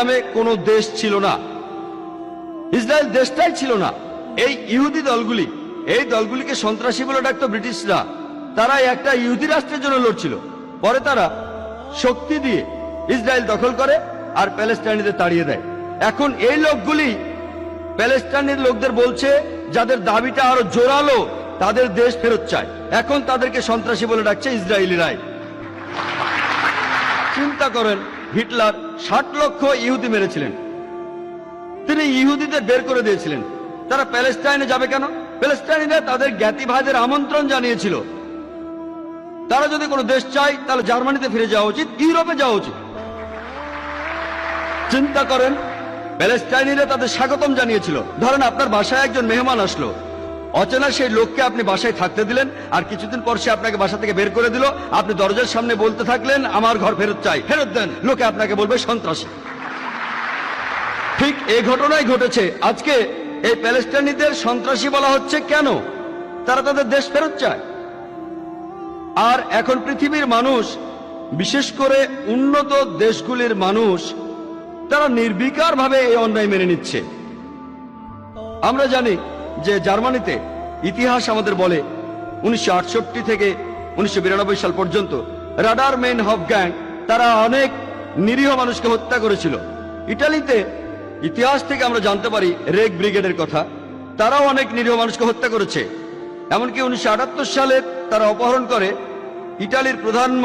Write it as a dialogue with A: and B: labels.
A: নামে কোনো দেশ ছিল না, ইসরায়েল দেশটাই ছিল না। এই ইহুদি দলগুলি, এই দলগুলিকে সন্ত্রাসী বলে ডাকতো ব্রিটিশরা। তারা একটা ইহুদি রাষ্ট্রের জন্য লড়ছিল। পরে তারা শক্তি দিয়ে ইসরায়েল দখল করে আর প্যালেস্টাইনিদের তাড়িয়ে দেয়। এখন এই লোকগুলি প্যালেস্টাইনের লোকদের বলছে, যাদের দাবিটা আরো জোরালো, তাদের দেশ ফেরত চায়। এখন তাদেরকে সন্ত্রাসী বলে ডাকছে ইসরায়েলিরাই। চিন্তা করেন, হিটলার 60 লক্ষ ইহুদি মেরেছিলেন, তিনি ইহুদিদের বের করে দিয়েছিলেন। তারা প্যালেস্টাইনে যাবে কেন? প্যালেস্টাইনিরা তাদের জ্ঞাতি ভাইদের আমন্ত্রণ জানিয়েছিল, তারা যদি কোনো দেশ চায় তাহলে জার্মানিতে ফিরে যাওয়া উচিত, ইউরোপে যাওয়া উচিত। চিন্তা করেন, প্যালেস্টাইনিরা তাদের স্বাগতম জানিয়েছিল। ধরেন আপনার বাসায় একজন মেহমান আসলো, অচেনা সেই লোককে আপনি বাসায় থাকতে দিলেন, আর কিছুদিন পর সে আপনাকে বাসা থেকে বের করে দিল। আপনি দরজার সামনে বলতে থাকলেন, আমার ঘর ফেরত চাই, ফেরত দেন। লোকে আপনাকে বলবে সন্ত্রাসী। ঠিক এই ঘটনাই ঘটেছে। আজকে এই প্যালেস্টাইনিদের সন্ত্রাসী বলা হচ্ছে কেন? তারা তাদের দেশ ফেরত চায়। আর এখন পৃথিবীর মানুষ, বিশেষ করে উন্নত দেশগুলির মানুষ, তারা নির্বিকার ভাবে এই অন্যায় মেনে নিচ্ছে। আমরা জানি যে জার্মানিতে ইতিহাস আমাদের বলে 1968 থেকে 1992 সাল পর্যন্ত রাডার মেন হফ গ্যাং তারা অনেক নিরীহ মানুষকে হত্যা করেছিল। ইটালিতে ইতিহাস থেকে আমরা জানতে পারি রেগ ব্রিগেডের কথা, তারাও অনেক নিরীহ মানুষকে হত্যা করেছে। এমনকি 1978 সালে তারা অপহরণ করে ইটালির প্রধানমন্ত্রী